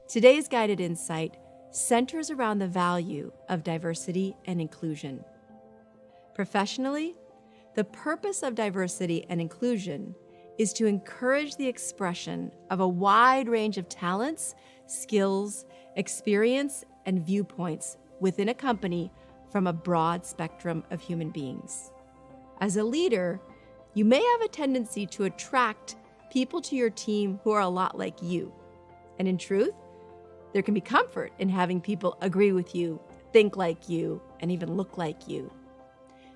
Today's guided insight centers around the value of diversity and inclusion. Professionally, the purpose of diversity and inclusion is to encourage the expression of a wide range of talents, skills, experience, and viewpoints within a company from a broad spectrum of human beings. As a leader, you may have a tendency to attract people to your team who are a lot like you. And in truth, there can be comfort in having people agree with you, think like you, and even look like you.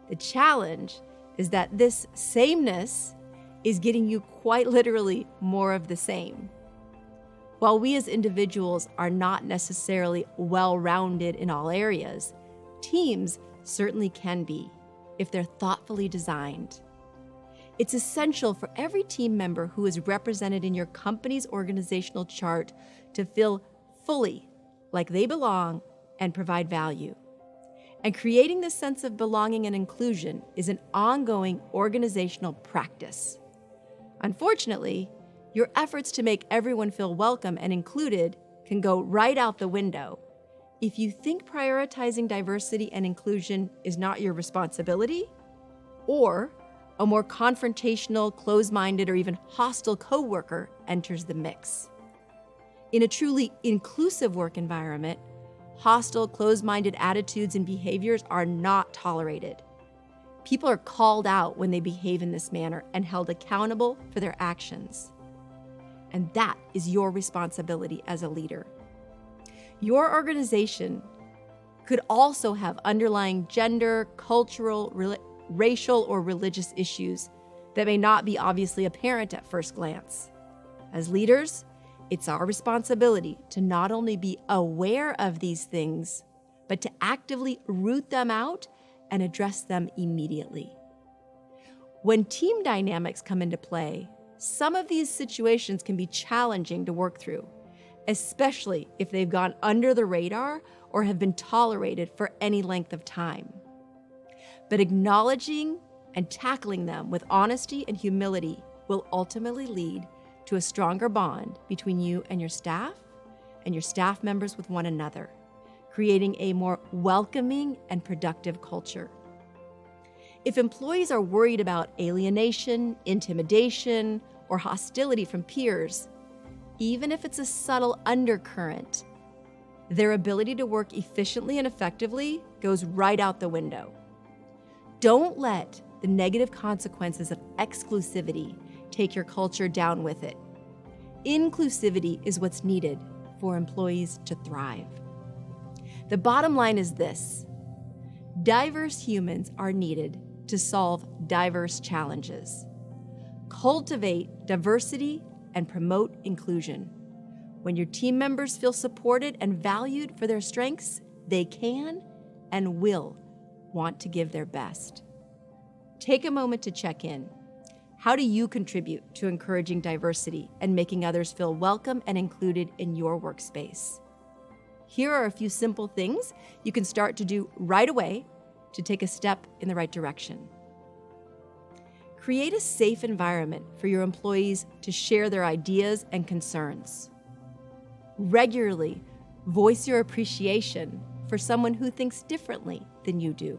The challenge is that this sameness is getting you quite literally more of the same. While we as individuals are not necessarily well-rounded in all areas, teams certainly can be if they're thoughtfully designed. It's essential for every team member who is represented in your company's organizational chart to feel fully like they belong and provide value. And creating this sense of belonging and inclusion is an ongoing organizational practice. Unfortunately, your efforts to make everyone feel welcome and included can go right out the window if you think prioritizing diversity and inclusion is not your responsibility, or a more confrontational, closed-minded, or even hostile coworker enters the mix. In a truly inclusive work environment, hostile, closed-minded attitudes and behaviors are not tolerated. People are called out when they behave in this manner and held accountable for their actions. And that is your responsibility as a leader. Your organization could also have underlying gender, cultural, racial, or religious issues that may not be obviously apparent at first glance. As leaders, it's our responsibility to not only be aware of these things, but to actively root them out and address them immediately. When team dynamics come into play, some of these situations can be challenging to work through, especially if they've gone under the radar or have been tolerated for any length of time. But acknowledging and tackling them with honesty and humility will ultimately lead to a stronger bond between you and your staff members with one another, creating a more welcoming and productive culture. If employees are worried about alienation, intimidation, or hostility from peers, even if it's a subtle undercurrent, their ability to work efficiently and effectively goes right out the window. Don't let the negative consequences of exclusivity take your culture down with it. Inclusivity is what's needed for employees to thrive. The bottom line is this: diverse humans are needed to solve diverse challenges. Cultivate diversity and promote inclusion. When your team members feel supported and valued for their strengths, they can and will want to give their best. Take a moment to check in. How do you contribute to encouraging diversity and making others feel welcome and included in your workspace? Here are a few simple things you can start to do right away to take a step in the right direction. Create a safe environment for your employees to share their ideas and concerns. Regularly voice your appreciation for someone who thinks differently than you do.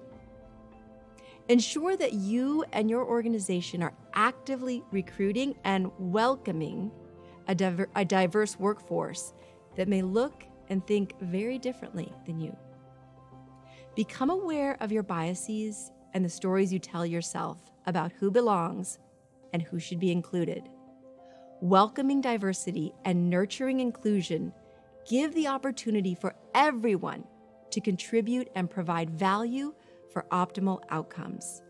Ensure that you and your organization are actively recruiting and welcoming a diverse workforce that may look and think very differently than you. Become aware of your biases and the stories you tell yourself about who belongs and who should be included. Welcoming diversity and nurturing inclusion give the opportunity for everyone to contribute and provide value for optimal outcomes.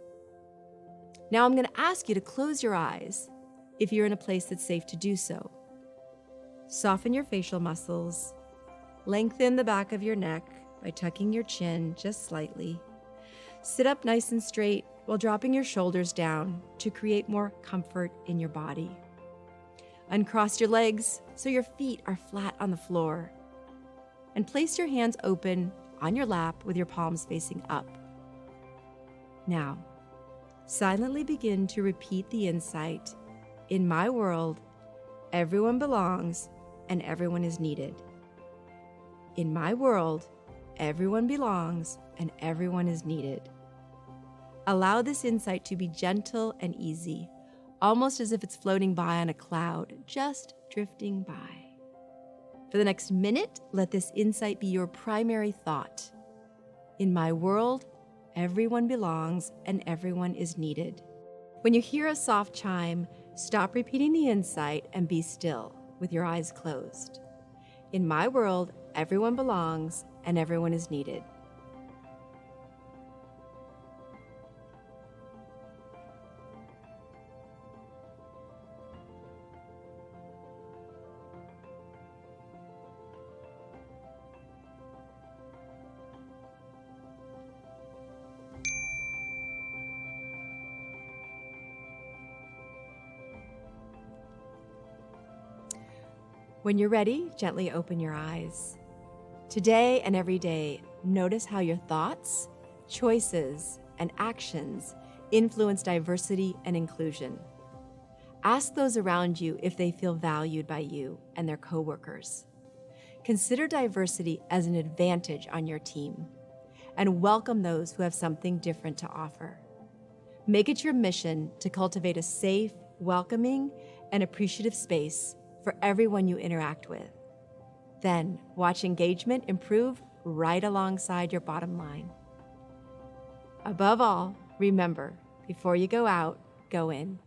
Now I'm going to ask you to close your eyes if you're in a place that's safe to do so. Soften your facial muscles. Lengthen the back of your neck by tucking your chin just slightly. Sit up nice and straight while dropping your shoulders down to create more comfort in your body. Uncross your legs so your feet are flat on the floor. And place your hands open on your lap with your palms facing up. Now, silently begin to repeat the insight, "In my world, everyone belongs and everyone is needed." In my world, everyone belongs and everyone is needed. Allow this insight to be gentle and easy, almost as if it's floating by on a cloud, just drifting by. For the next minute, let this insight be your primary thought. In my world, everyone belongs and everyone is needed. When you hear a soft chime, stop repeating the insight and be still with your eyes closed. In my world, everyone belongs and everyone is needed. When you're ready, gently open your eyes. Today and every day, notice how your thoughts, choices, and actions influence diversity and inclusion. Ask those around you if they feel valued by you and their coworkers. Consider diversity as an advantage on your team and welcome those who have something different to offer. Make it your mission to cultivate a safe, welcoming, and appreciative space for everyone you interact with. Then watch engagement improve right alongside your bottom line. Above all, remember, before you go out, go in.